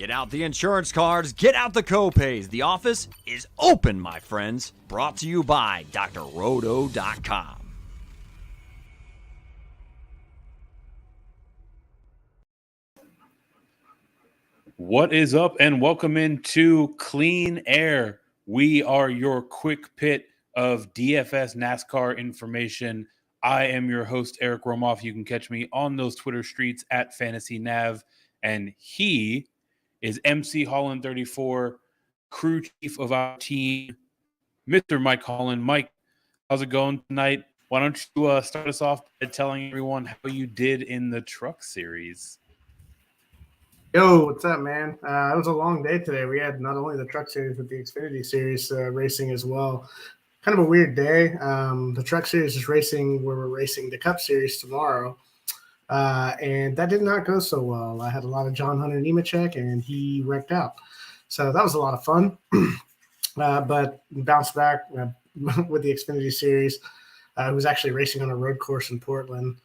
Get out the insurance cards, get out the copays. The office is open, my friends. Brought to you by drroto.com. What is up, and welcome into Clean Air. We are your quick pit of DFS Nascar information. I am your host, Eric Romoff. You can catch me on those Twitter streets at FantasyNav, and he is MC Holland 34, crew chief of our team, Mr. Mike Holland. Mike, how's it going tonight? Why don't you start us off by telling everyone how you did in the truck series? Yo, what's up, man? It was a long day today. We had not only the truck series, but the Xfinity series racing as well. Kind of a weird day. The truck series is racing where we're racing the Cup series tomorrow. And that did not go so well. I had a lot of John Hunter Nemechek, and he wrecked out. So that was a lot of fun. But bounced back with the Xfinity series. It was actually racing on a road course in Portland.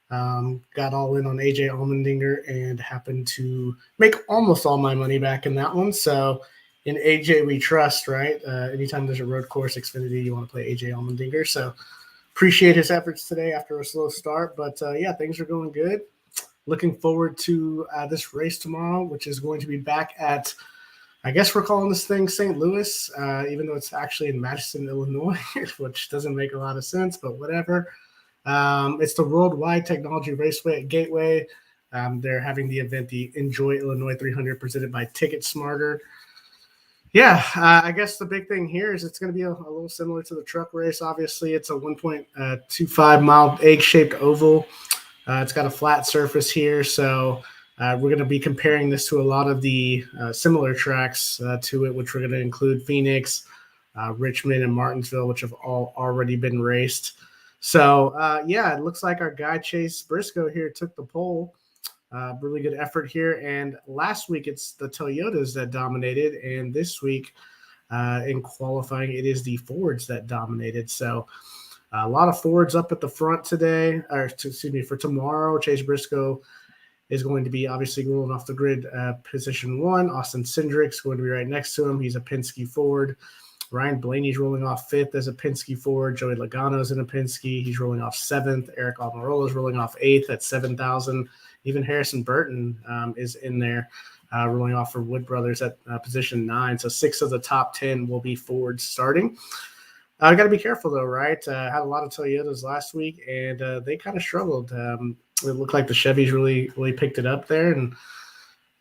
Got all in on AJ Allmendinger and happened to make almost all my money back in that one. So in AJ we trust, right? Anytime there's a road course Xfinity, you want to play AJ Allmendinger. So appreciate his efforts today after a slow start. But yeah, things are going good. Looking forward to this race tomorrow, which is going to be back at, I guess we're calling this thing St. Louis, even though it's actually in Madison, Illinois, which doesn't make a lot of sense, but whatever. It's the Worldwide Technology Raceway at Gateway. They're having the event, the Enjoy Illinois 300, presented by TicketSmarter. Yeah, I guess the big thing here is it's going to be a little similar to the truck race. Obviously, it's a 1.25 mile egg-shaped oval. It's got a flat surface here, so we're going to be comparing this to a lot of the similar tracks to it, which we're going to include Phoenix, Richmond, and Martinsville, which have all already been raced. So, yeah, it looks like our guy Chase Briscoe here took the pole. Really good effort here. And last week, it's the Toyotas that dominated. And this week in qualifying, it is the Fords that dominated. So a lot of Fords up at the front today, for tomorrow. Chase Briscoe is going to be obviously rolling off the grid, position 1. Austin Cindric's going to be right next to him. He's a Penske Ford. Ryan Blaney's rolling off 5th as a Penske Ford. Joey Logano's in a Penske. He's rolling off 7th. Eric Almirola's rolling off 8th at 7,000. Even Harrison Burton is in there, rolling off for Wood Brothers at position 9. So 6 of the top 10 will be Fords starting. I got to be careful, though, right? Had a lot of Toyotas last week, and they kind of struggled. It looked like the Chevys really picked it up there, and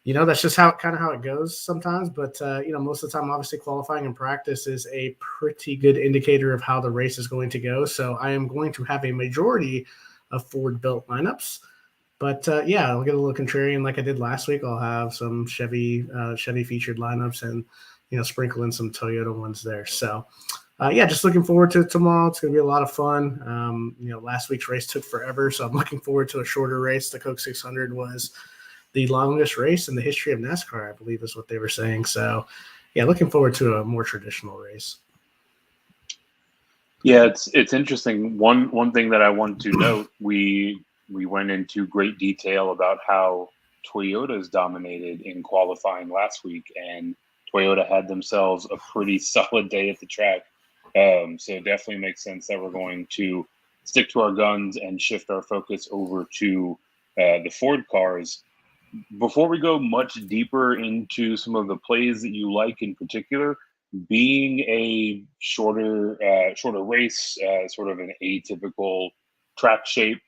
that's just how it goes sometimes. But, most of the time, obviously, qualifying and practice is a pretty good indicator of how the race is going to go. So I am going to have a majority of Ford-built lineups. But, yeah, I'll get a little contrarian like I did last week. I'll have some Chevy-featured lineups and, sprinkle in some Toyota ones there. So, yeah, just looking forward to it tomorrow. It's going to be a lot of fun. Last week's race took forever, so I'm looking forward to a shorter race. The Coke 600 was the longest race in the history of NASCAR, I believe is what they were saying. So, yeah, looking forward to a more traditional race. Yeah, it's interesting. One thing that I want to note, we went into great detail about how Toyota's dominated in qualifying last week, and Toyota had themselves a pretty solid day at the track. So it definitely makes sense that we're going to stick to our guns and shift our focus over to the Ford cars. Before we go much deeper into some of the plays that you like in particular, being a shorter race, sort of an atypical track shape,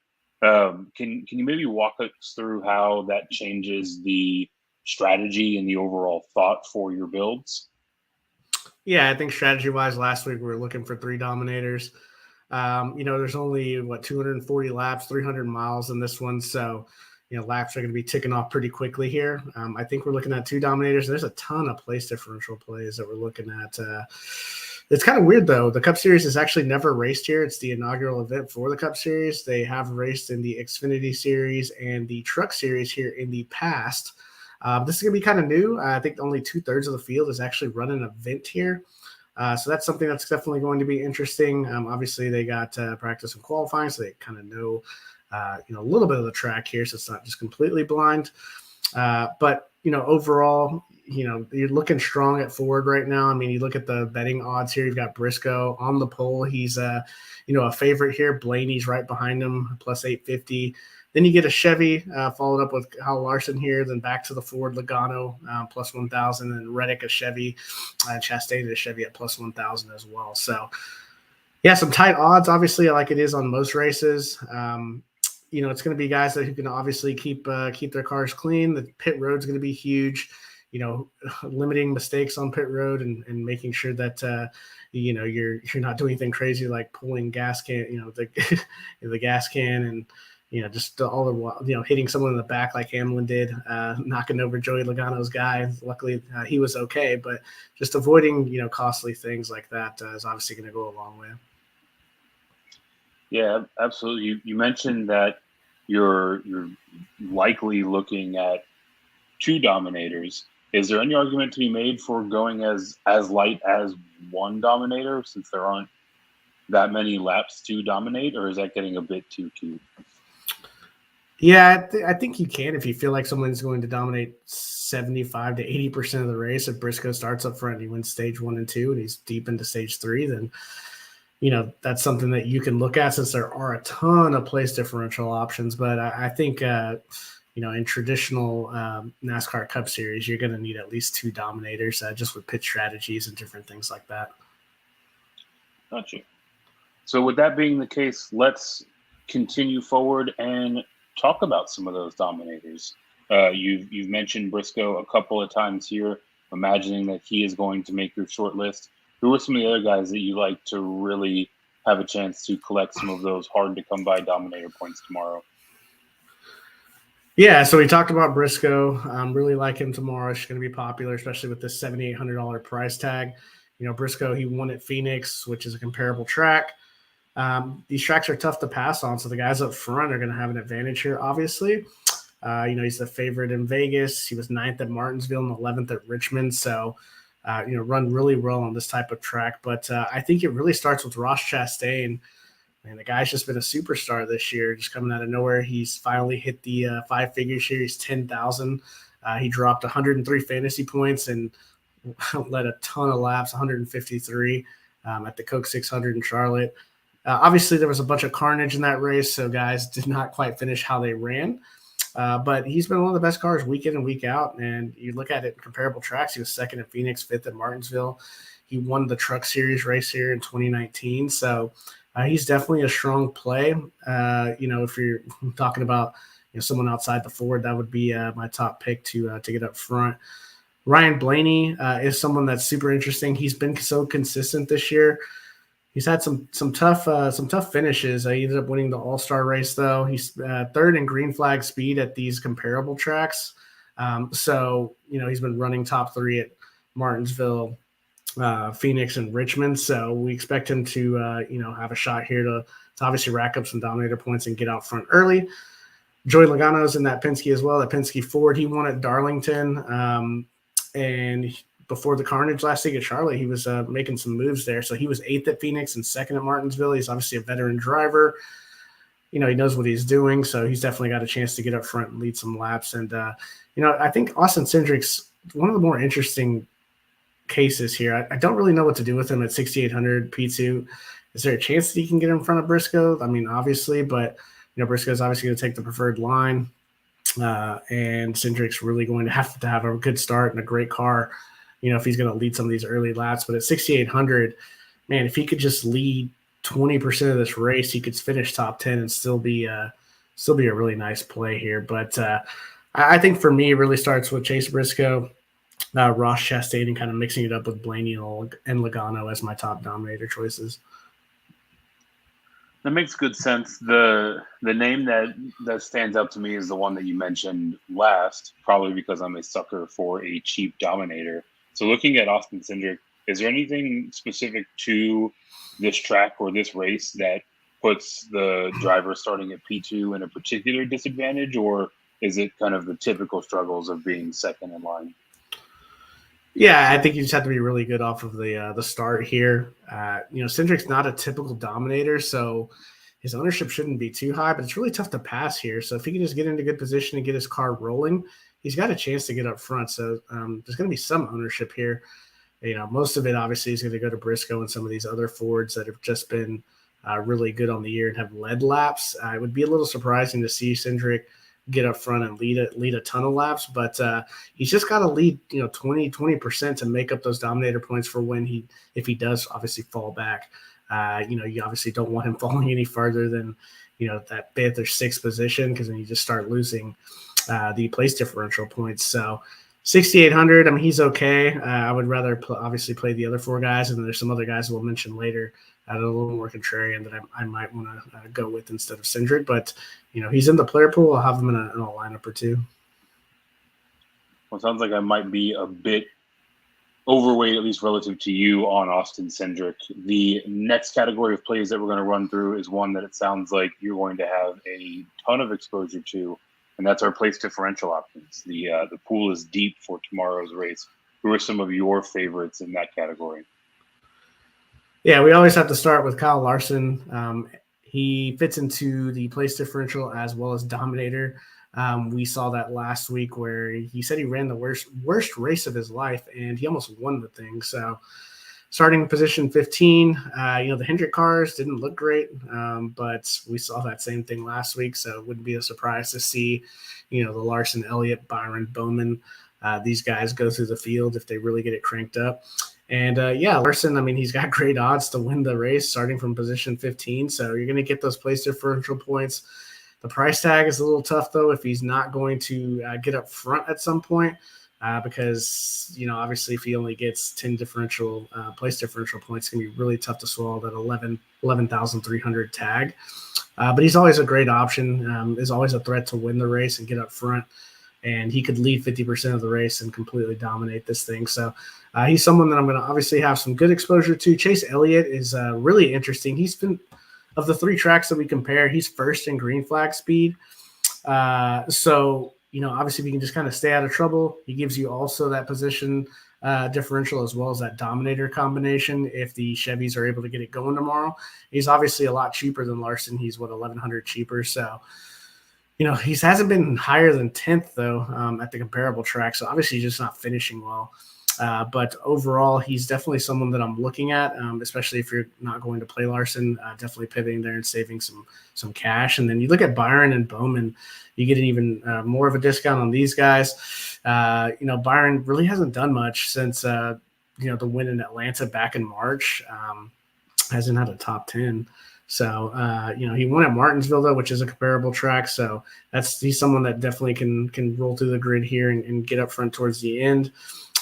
can you maybe walk us through how that changes the strategy and the overall thought for your builds? Yeah, I think strategy-wise, last week we were looking for 3 dominators. There's only 240 laps, 300 miles in this one, so laps are going to be ticking off pretty quickly here. I think we're looking at 2 dominators. There's a ton of place differential plays that we're looking at. It's kind of weird, though. The Cup Series is actually never raced here. It's the inaugural event for the Cup Series. They have raced in the Xfinity Series and the Truck Series here in the past. This is going to be kind of new. I think only 2/3 of the field is actually running an event here. So that's something that's definitely going to be interesting. Obviously, they got practice and qualifying, so they kind of know a little bit of the track here, so it's not just completely blind. But overall, you're looking strong at Ford right now. I mean, you look at the betting odds here. You've got Briscoe on the pole. He's a favorite here. Blaney's right behind him, plus 850. Then you get a Chevy, followed up with Kyle Larson here. Then back to the Ford Logano, plus 1,000, and Reddick a Chevy, Chastain a Chevy at plus 1,000 as well. So, yeah, some tight odds, obviously, like it is on most races. It's going to be guys who can obviously keep their cars clean. The pit road's going to be huge. Limiting mistakes on pit road and making sure that you're not doing anything crazy like pulling gas can, the gas can, and just all the while, hitting someone in the back like Hamlin did, knocking over Joey Logano's guy. Luckily, he was okay, but just avoiding costly things like that is obviously going to go a long way. Yeah, absolutely. You mentioned that you're likely looking at 2 dominators. Is there any argument to be made for going as light as 1 dominator, since there aren't that many laps to dominate, or is that getting a bit too cute? Yeah, I think you can if you feel like someone's going to dominate 75 to 80% of the race. If Briscoe starts up front and he wins stage 1 and 2 and he's deep into stage 3, then that's something that you can look at, since there are a ton of place differential options. But I think in traditional NASCAR Cup Series, you're going to need at least 2 dominators, just with pit strategies and different things like that. Gotcha. So with that being the case, let's continue forward and talk about some of those dominators. You've mentioned Briscoe a couple of times here, imagining that he is going to make your short list. Who are some of the other guys that you like to really have a chance to collect some of those hard-to-come-by dominator points tomorrow? Yeah, so we talked about Briscoe. Really like him tomorrow. He's going to be popular, especially with this $7,800 price tag. Briscoe, he won at Phoenix, which is a comparable track. These tracks are tough to pass on, so the guys up front are going to have an advantage here, obviously. He's the favorite in Vegas. He was 9th at Martinsville and 11th at Richmond. So, run really well on this type of track. But I think it really starts with Ross Chastain. And the guy's just been a superstar this year, just coming out of nowhere. He's finally hit the 5 figures here. He's 10,000. He dropped 103 fantasy points and led a ton of laps, 153 at the Coke 600 in Charlotte. Obviously, there was a bunch of carnage in that race, so guys did not quite finish how they ran. But he's been one of the best cars week in and week out. And you look at it in comparable tracks. He was 2nd at Phoenix, 5th at Martinsville. He won the Truck Series race here in 2019. So he's definitely a strong play. If you're talking about someone outside the Ford, that would be my top pick to get up front. Ryan Blaney is someone that's super interesting. He's been so consistent this year. He's had some tough finishes. He ended up winning the All-Star race, though. He's 3rd in green flag speed at these comparable tracks. So he's been running top 3 at Martinsville, Phoenix, and Richmond. So we expect him to have a shot here to obviously rack up some dominator points and get out front early. Joey Logano's in that Penske as well. That Penske Ford, he won at Darlington, and before the carnage last week at Charlotte, he was making some moves there. So he was 8th at Phoenix and 2nd at Martinsville. He's obviously a veteran driver. He knows what he's doing. So he's definitely got a chance to get up front and lead some laps. And, I think Austin Cindric's one of the more interesting cases here. I don't really know what to do with him at 6,800 P2. Is there a chance that he can get in front of Briscoe? I mean, obviously, but, Briscoe's obviously going to take the preferred line. And Cindric's really going to have a good start and a great car, if he's going to lead some of these early laps. But at 6,800, man, if he could just lead 20% of this race, he could finish top 10 and still be a really nice play here. But I think for me, it really starts with Chase Briscoe, Ross Chastain, and kind of mixing it up with Blaney and Logano as my top dominator choices. That makes good sense. The name that stands out to me is the one that you mentioned last, probably because I'm a sucker for a cheap dominator. So looking at Austin Cindric, is there anything specific to this track or this race that puts the driver starting at P2 in a particular disadvantage, or is it kind of the typical struggles of being second in line? Yeah, I think you just have to be really good off of the start here. Cindric's not a typical dominator, so his ownership shouldn't be too high, but it's really tough to pass here. So if he can just get into good position and get his car rolling, he's got a chance to get up front. So there's going to be some ownership here. Most of it obviously is going to go to Briscoe and some of these other forwards that have just been really good on the year and have led laps. It would be a little surprising to see Cindric get up front and lead a ton of laps, but he's just got to lead 20% to make up those dominator points for if he does obviously fall back. You obviously don't want him falling any farther than that fifth or sixth position, because then you just start losing the place differential points. So 6,800, I mean, he's okay. I would rather obviously play the other four guys, and then there's some other guys we'll mention later that are a little more contrarian that I might want to go with instead of Cindric. But, he's in the player pool. I'll have him in a lineup or two. Well, it sounds like I might be a bit overweight, at least relative to you, on Austin Cindric. The next category of plays that we're going to run through is one that it sounds like you're going to have a ton of exposure to, and that's our place differential options. The pool is deep for tomorrow's race. Who are some of your favorites in that category? Yeah, we always have to start with Kyle Larson. He fits into the place differential as well as dominator. We saw that last week where he said he ran the worst race of his life, and he almost won the thing. So starting position 15, the Hendrick cars didn't look great, but we saw that same thing last week. So it wouldn't be a surprise to see, the Larson, Elliott, Byron, Bowman, these guys go through the field if they really get it cranked up. And Larson, I mean, he's got great odds to win the race starting from position 15. So you're going to get those place differential points. The price tag is a little tough, though, if he's not going to get up front at some point, because, obviously if he only gets 10 differential place differential points, it's going to be really tough to swallow that 11,300 tag. But he's always a great option, is always a threat to win the race and get up front. And he could lead 50% of the race and completely dominate this thing. So he's someone that I'm going to obviously have some good exposure to. Chase Elliott is really interesting. He's been, of the three tracks that we compare, he's first in green flag speed. So, obviously if you can just kind of stay out of trouble, he gives you also that position differential as well as that dominator combination if the Chevys are able to get it going tomorrow. He's obviously a lot cheaper than Larson. He's, $1,100 cheaper. So, he hasn't been higher than 10th, though, at the comparable track. So obviously he's just not finishing well. But overall, he's definitely someone that I'm looking at, especially if you're not going to play Larson, definitely pivoting there and saving some cash. And then you look at Byron and Bowman, you get an even more of a discount on these guys. Byron really hasn't done much since, the win in Atlanta back in March. Hasn't had a top 10. So, he won at Martinsville, though, which is a comparable track. So he's someone that definitely can roll through the grid here and get up front towards the end.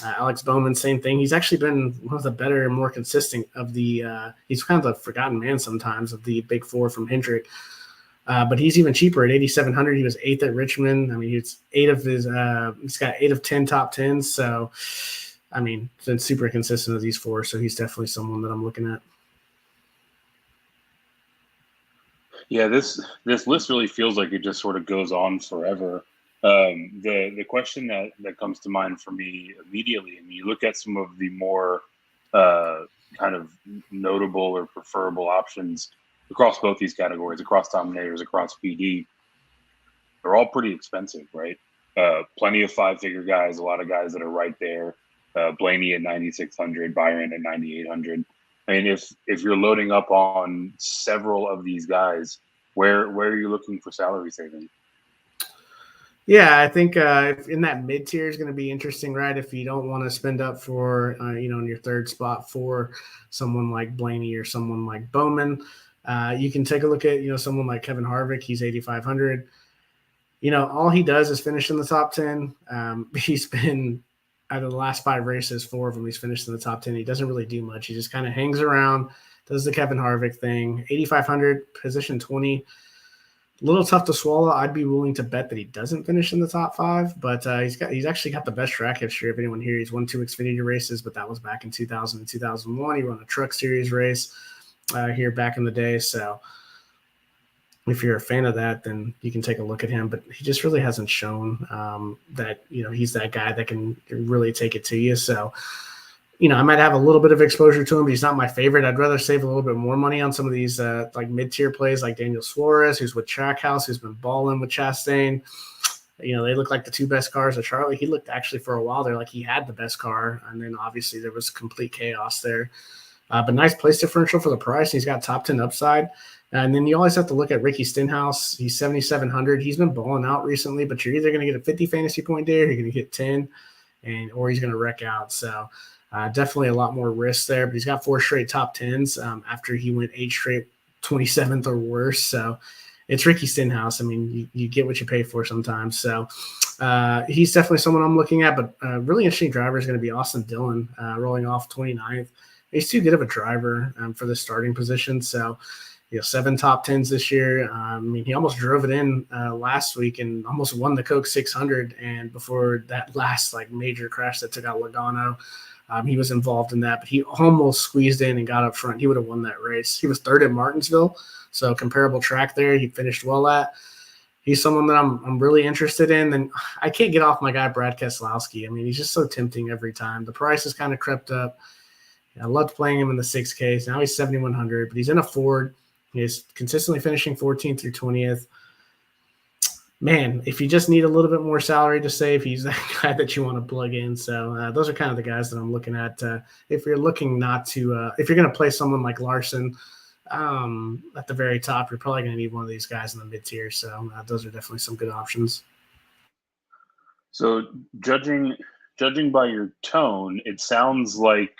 Alex Bowman, same thing. He's actually been one of the better and more consistent of the he's kind of the forgotten man sometimes of the big four from Hendrick. But he's even cheaper at 8,700. He was 8th at Richmond. I mean, he's he's got 8 of 10 top 10s. So, I mean, been super consistent of these four. So he's definitely someone that I'm looking at. Yeah, this list really feels like it just sort of goes on forever. The question that comes to mind for me immediately, I mean, you look at some of the more kind of notable or preferable options across both these categories, across dominators, across PD, they're all pretty expensive, right? Plenty of five-figure guys, a lot of guys that are right there. Blaney at 9,600, Byron at 9,800. I mean, if you're loading up on several of these guys, where are you looking for salary saving? Yeah, I think in that mid tier is going to be interesting, right? If you don't want to spend up for, in your third spot for someone like Blaney or someone like Bowman, you can take a look at, someone like Kevin Harvick. He's 8,500. All he does is finish in the top 10. He's been out of the last 5 races, 4 of them he's finished in the top 10. He doesn't really do much. He just kind of hangs around, does the Kevin Harvick thing. 8,500, position 20. A little tough to swallow. I'd be willing to bet that he doesn't finish in the top 5, but he's actually got the best track history of anyone here. He's won 2 Xfinity races, but that was back in 2000 and 2001. He won a Truck Series race here back in the day. So if you're a fan of that, then you can take a look at him. But he just really hasn't shown that he's that guy that can really take it to you. So I might have a little bit of exposure to him, but he's not my favorite. I'd rather save a little bit more money on some of these like mid-tier plays like Daniel Suarez, who's with Trackhouse, who's been balling with Chastain. they look like the two best cars at Charlotte. He looked actually for a while there like he had the best car, and then obviously there was complete chaos there. But nice place differential for the price. He's got top 10 upside. And then you always have to look at Ricky Stenhouse. He's 7,700. He's been balling out recently, but you're either going to get a 50 fantasy point day or you're going to get 10, or he's going to wreck out. So definitely a lot more risk there. But he's got 4 straight top 10s after he went 8 straight 27th or worse. So it's Ricky Stenhouse. I mean, you get what you pay for sometimes. So he's definitely someone I'm looking at. But really interesting driver is going to be Austin Dillon, rolling off 29th. He's too good of a driver for the starting position. So, 7 top 10s this year. I mean, he almost drove it in last week and almost won the Coke 600. And before that last major crash that took out Logano, he was involved in that. But he almost squeezed in and got up front. He would have won that race. He was third at Martinsville, so comparable track there. He finished well at. He's someone that I'm really interested in. And I can't get off my guy Brad Keselowski. I mean, he's just so tempting every time. The price has kind of crept up. I loved playing him in the 6Ks. Now he's 7,100, but he's in a Ford. He's consistently finishing 14th through 20th. Man, if you just need a little bit more salary to save, he's that guy that you want to plug in. So those are kind of the guys that I'm looking at. If you're looking not to if you're going to play someone like Larson at the very top, you're probably going to need one of these guys in the mid-tier. So those are definitely some good options. So judging by your tone, it sounds like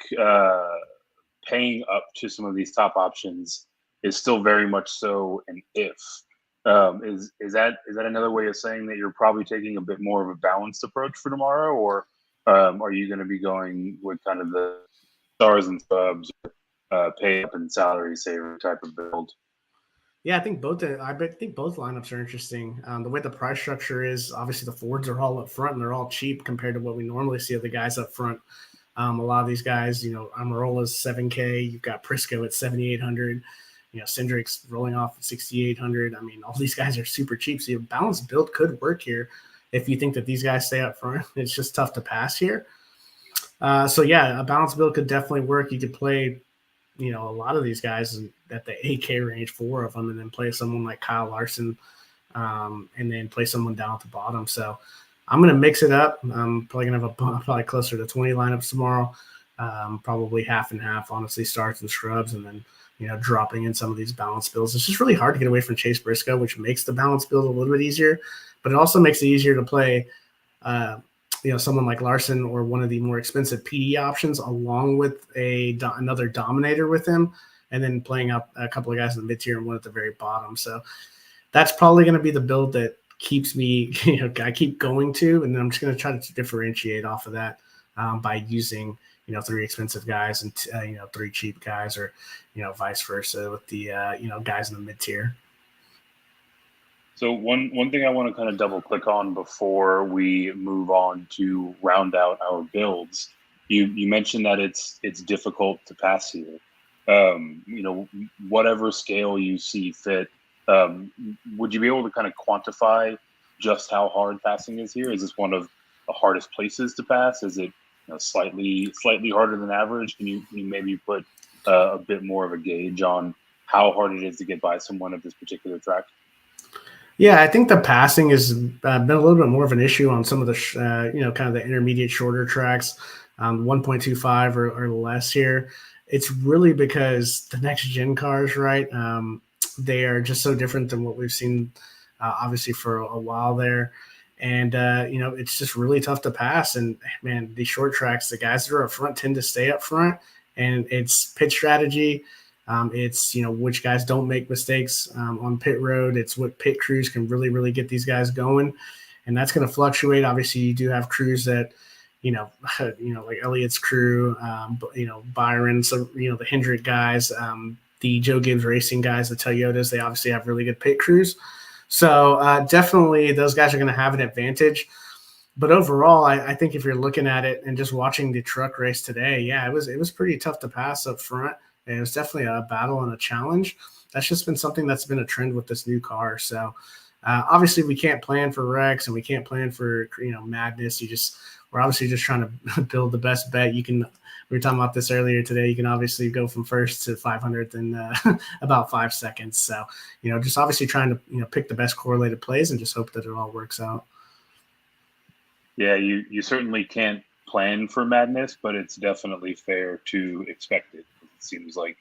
paying up to some of these top options is still very much so an if. Is that another way of saying that you're probably taking a bit more of a balanced approach for tomorrow, or are you going to be going with kind of the stars and subs, pay up and salary saver type of build? Yeah, I think both lineups are interesting. The way the price structure is, obviously the Fords are all up front and they're all cheap compared to what we normally see of the guys up front. A lot of these guys, Amarola's 7K. You've got Prisco at 7,800. Cindric's rolling off at 6,800. I mean, all these guys are super cheap. So your balanced build could work here if you think that these guys stay up front. It's just tough to pass here. So yeah, a balanced build could definitely work. You could play, a lot of these guys at the 8K range, 4 of them, and then play someone like Kyle Larson, and then play someone down at the bottom. So I'm going to mix it up. I'm probably going to have probably closer to 20 lineups tomorrow, probably half and half, honestly, starts and scrubs, and then dropping in some of these balance builds. It's just really hard to get away from Chase Briscoe, which makes the balance build a little bit easier, but it also makes it easier to play, someone like Larson or one of the more expensive PD options along with another dominator with him, and then playing up a couple of guys in the mid tier and one at the very bottom. So that's probably going to be the build that keeps me, I keep going to, and then I'm just going to try to differentiate off of that by using 3 expensive guys and 3 cheap guys, or vice versa with the guys in the mid tier. So one thing I want to kind of double click on before we move on to round out our builds, you mentioned that it's difficult to pass here. Whatever scale you see fit, would you be able to kind of quantify just how hard passing is here? Is this one of the hardest places to pass? Is it slightly harder than average? Can you maybe put a bit more of a gauge on how hard it is to get by someone at this particular track? Yeah, I think the passing has been a little bit more of an issue on some of the, kind of the intermediate shorter tracks, 1.25 or less here. It's really because the next gen cars, right? They are just so different than what we've seen, obviously, for a while there. And, it's just really tough to pass. And, man, these short tracks, the guys that are up front tend to stay up front. And it's pit strategy. It's, which guys don't make mistakes on pit road. It's what pit crews can really, really get these guys going. And that's going to fluctuate. Obviously, you do have crews that, like Elliott's crew, Byron, so, the Hendrick guys, the Joe Gibbs Racing guys, the Toyotas, they obviously have really good pit crews. So definitely those guys are going to have an advantage. But overall, I think if you're looking at it and just watching the truck race today, yeah, it was pretty tough to pass up front. And it was definitely a battle and a challenge. That's just been something that's been a trend with this new car. So obviously we can't plan for wrecks and we can't plan for, madness. We're obviously just trying to build the best bet. We were talking about this earlier today. You can obviously go from first to 500th in about 5 seconds. So, just obviously trying to, pick the best correlated plays and just hope that it all works out. Yeah, you certainly can't plan for madness, but it's definitely fair to expect it. It seems like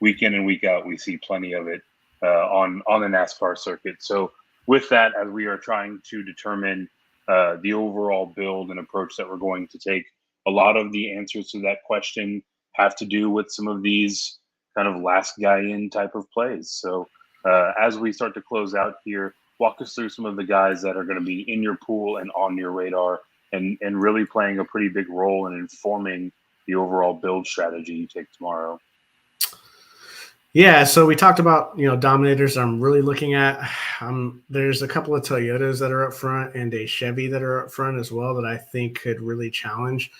week in and week out, we see plenty of it on the NASCAR circuit. So, with that, as we are trying to determine the overall build and approach that we're going to take, a lot of the answers to that question have to do with some of these kind of last guy in type of plays. So, as we start to close out here, walk us through some of the guys that are going to be in your pool and on your radar and really playing a pretty big role in informing the overall build strategy you take tomorrow. Yeah, so we talked about, dominators I'm really looking at. There's a couple of Toyotas that are up front and a Chevy that are up front as well that I think could really challenge.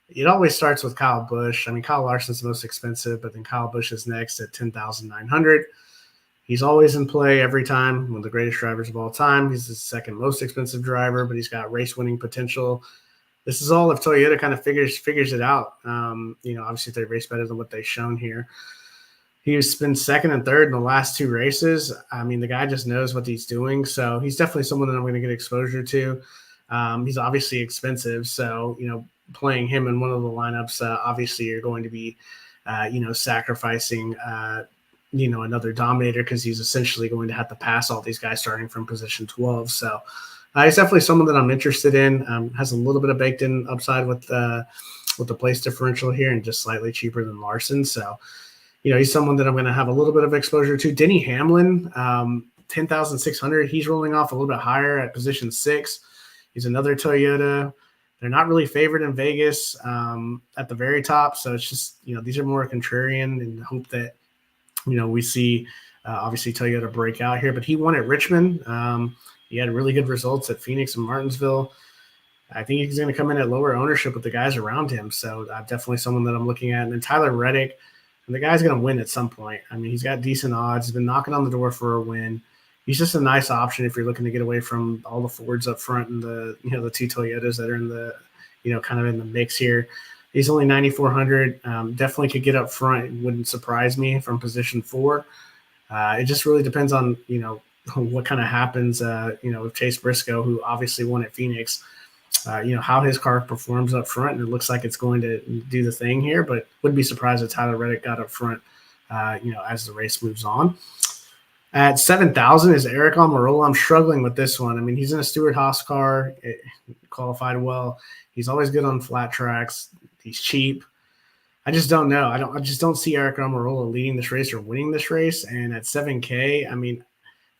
It always starts with Kyle Busch. I mean, Kyle Larson's the most expensive, but then Kyle Busch is next at $10,900. He's always in play every time, one of the greatest drivers of all time. He's the second most expensive driver, but he's got race-winning potential. This is all if Toyota kind of figures it out. Obviously, if they race better than what they've shown here. He's been second and third in the last two races. I mean, the guy just knows what he's doing. So he's definitely someone that I'm going to get exposure to. He's obviously expensive. So, playing him in one of the lineups, obviously you're going to be, sacrificing, another dominator because he's essentially going to have to pass all these guys starting from position 12. So he's definitely someone that I'm interested in. Has a little bit of baked in upside with the place differential here and just slightly cheaper than Larson. So, he's someone that I'm going to have a little bit of exposure to. Denny Hamlin, 10,600. He's rolling off a little bit higher at position 6. He's another Toyota. They're not really favored in Vegas at the very top. So it's just, these are more contrarian and hope that, we see obviously Toyota break out here. But he won at Richmond. He had really good results at Phoenix and Martinsville. I think he's going to come in at lower ownership with the guys around him. So definitely someone that I'm looking at. And then Tyler Reddick. And the guy's going to win at some point. I mean, he's got decent odds. He's been knocking on the door for a win. He's just a nice option if you're looking to get away from all the Fords up front and the two Toyotas that are in the, kind of in the mix here. He's only 9,400. Definitely could get up front. It wouldn't surprise me from position 4. It just really depends on, what kind of happens, with Chase Briscoe, who obviously won at Phoenix. How his car performs up front, and it looks like it's going to do the thing here, but wouldn't be surprised if Tyler Reddick got up front, as the race moves on. At 7,000 is Eric Almirola. I'm struggling with this one. I mean, he's in a Stewart-Haas car, qualified well. He's always good on flat tracks. He's cheap. I just don't know. I just don't see Eric Almirola leading this race or winning this race. And at 7K, I mean,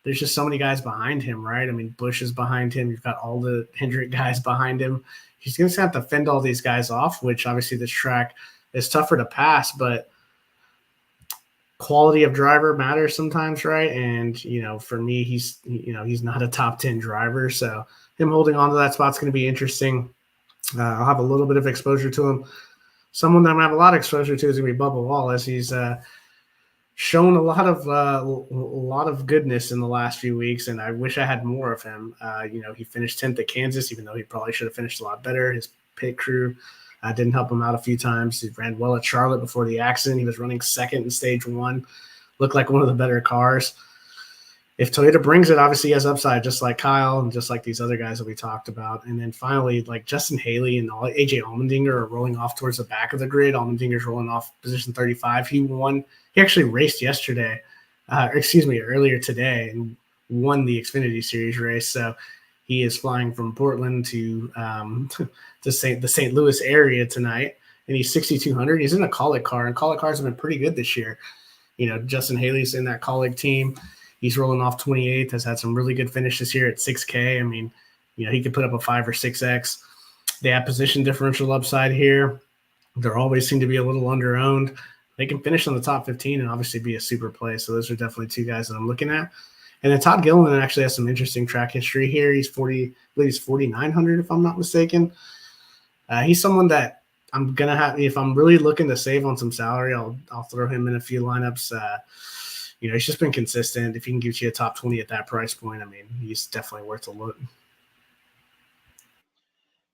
there's just so many guys behind him, right? I mean, Busch is behind him. You've got all the Hendrick guys behind him. He's going to have to fend all these guys off, which obviously this track is tougher to pass, but quality of driver matters sometimes, right? And, for me, he's not a top 10 driver. So him holding on to that spot's going to be interesting. I'll have a little bit of exposure to him. Someone that I'm going to have a lot of exposure to is going to be Bubba Wallace. He's shown a lot of goodness in the last few weeks, and I wish I had more of him. He finished 10th at Kansas, even though he probably should have finished a lot better. His pit crew didn't help him out a few times. He ran well at Charlotte before the accident. He was running second in stage 1, looked like one of the better cars. If Toyota brings it, obviously he has upside, just like Kyle and just like these other guys that we talked about. And then finally, like Justin Haley and AJ Allmendinger are rolling off towards the back of the grid. Allmendinger's rolling off position 35. He actually raced earlier today and won the Xfinity Series race. So he is flying from Portland to the St. Louis area tonight, and he's 6,200. He's in a Kaulig car, and Kaulig cars have been pretty good this year. Justin Haley's in that Kaulig team. He's rolling off 28th, has had some really good finishes here at 6K. I mean, he could put up a 5 or 6X. They have position differential upside here. They always seem to be a little under-owned. They can finish on the top 15 and obviously be a super play. So those are definitely two guys that I'm looking at. And then Todd Gilliland actually has some interesting track history here. He's 4,900 if I'm not mistaken. He's someone that I'm gonna have. If I'm really looking to save on some salary, I'll throw him in a few lineups. He's just been consistent. If he can give you a top 20 at that price point, I mean, he's definitely worth a look.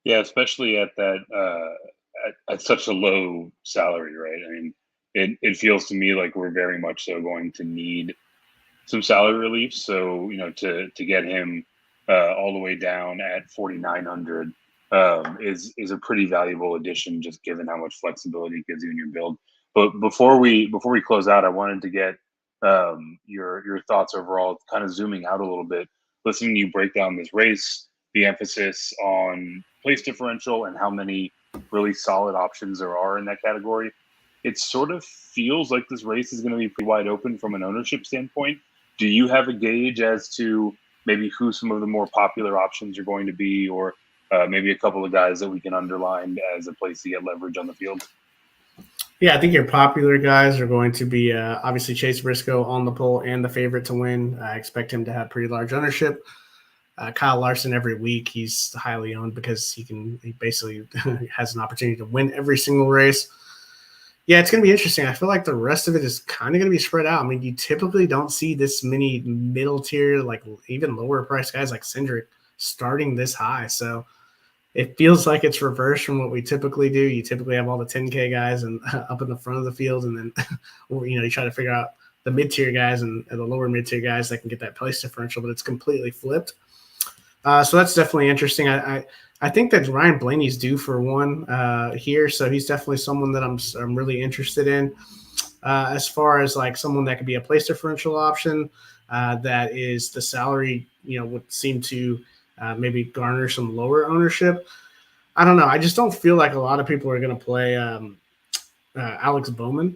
Yeah, especially at that at such a low salary, right? I mean, it feels to me like we're very much so going to need some salary relief. So, to get him all the way down at 4,900 is a pretty valuable addition, just given how much flexibility it gives you in your build. But before we close out, I wanted to get your thoughts overall, kind of zooming out a little bit, listening to you break down this race, the emphasis on place differential, and how many really solid options there are in that category. It sort of feels like this race is going to be pretty wide open from an ownership standpoint. Do you have a gauge as to maybe who some of the more popular options are going to be, or maybe a couple of guys that we can underline as a place to get leverage on the field? Yeah, I think your popular guys are going to be obviously Chase Briscoe on the pole and the favorite to win. I expect him to have pretty large ownership. Kyle Larson every week, he's highly owned because he basically has an opportunity to win every single race. Yeah, it's going to be interesting. I feel like the rest of it is kind of going to be spread out. I mean, you typically don't see this many middle tier, like even lower price guys like Cindric starting this high. So it feels like it's reversed from what we typically do. You typically have all the 10K guys and up in the front of the field, and then you try to figure out the mid tier guys and the lower mid tier guys that can get that place differential. But it's completely flipped. So that's definitely interesting. I think that Ryan Blaney's due for one here, so he's definitely someone that I'm really interested in. As far as like someone that could be a place differential option, that is the salary, would seem to maybe garner some lower ownership. I don't know. I just don't feel like a lot of people are going to play Alex Bowman.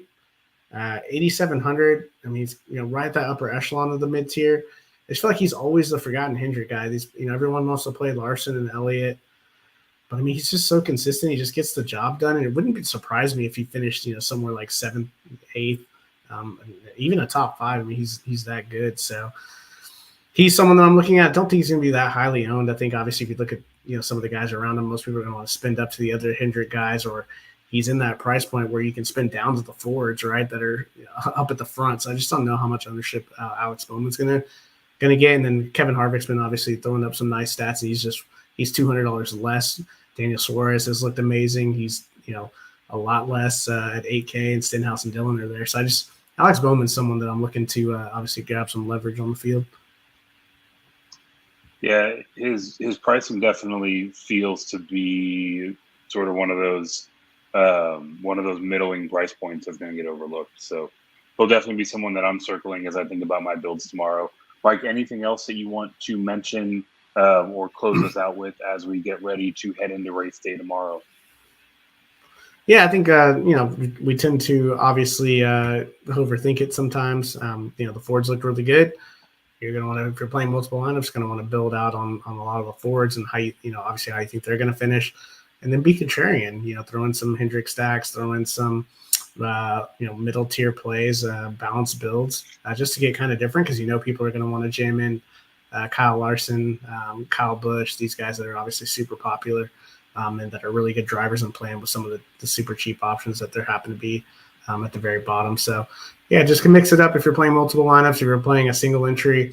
8,700. I mean, he's right at that upper echelon of the mid tier. I just feel like he's always the forgotten Hendrick guy. Everyone wants to play Larson and Elliott, but I mean, he's just so consistent. He just gets the job done, and it wouldn't surprise me if he finished, somewhere like 7th, 8th, even a top 5. I mean, he's that good. So he's someone that I'm looking at. I don't think he's going to be that highly owned. I think obviously if you look at some of the guys around him, most people are going to want to spend up to the other Hendrick guys, or he's in that price point where you can spend down to the forwards, right, that are up at the front. So I just don't know how much ownership Alex Bowman's going to get. And then Kevin Harvick's been obviously throwing up some nice stats, and he's $200 less. Daniel Suarez has looked amazing. He's a lot less at 8K, and Stenhouse and Dillon are there. So Alex Bowman's someone that I'm looking to obviously grab some leverage on the field. Yeah, his pricing definitely feels to be sort of one of those middling price points that's going to get overlooked. So he'll definitely be someone that I'm circling as I think about my builds tomorrow. Mike, anything else that you want to mention or close us out with as we get ready to head into race day tomorrow? Yeah, I think, we tend to obviously overthink it sometimes. The Fords look really good. You're going to want to, if you're playing multiple lineups, going to want to build out on a lot of the Fords and how obviously how you think they're going to finish, and then be contrarian. Throw in some Hendrick stacks, throw in some middle tier plays, balanced builds, just to get kind of different, because people are going to want to jam in Kyle Larson, Kyle Busch, these guys that are obviously super popular and that are really good drivers and playing with some of the super cheap options that there happen to be at the very bottom. So yeah, just can mix it up if you're playing multiple lineups. If you're playing a single entry,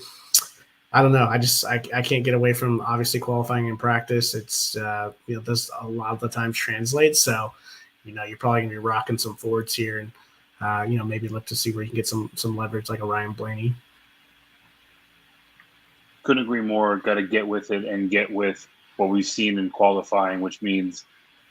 I don't know. I can't get away from obviously qualifying in practice. It's does a lot of the times translate. So you're probably gonna be rocking some Fords here, and maybe look to see where you can get some leverage like a Ryan Blaney. Couldn't agree more. Got to get with it and get with what we've seen in qualifying, which means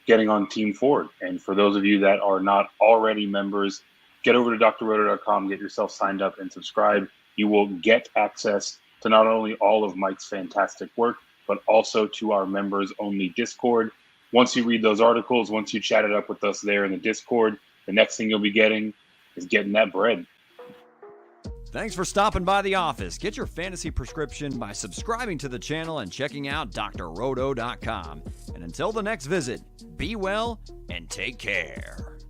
getting on Team Ford. And for those of you that are not already members, get over to drroto.com, get yourself signed up and subscribe. You will get access to not only all of Mike's fantastic work, but also to our members-only Discord. Once you read those articles, once you chat it up with us there in the Discord, the next thing you'll be getting is getting that bread. Thanks for stopping by the office. Get your fantasy prescription by subscribing to the channel and checking out drroto.com. And until the next visit, be well and take care.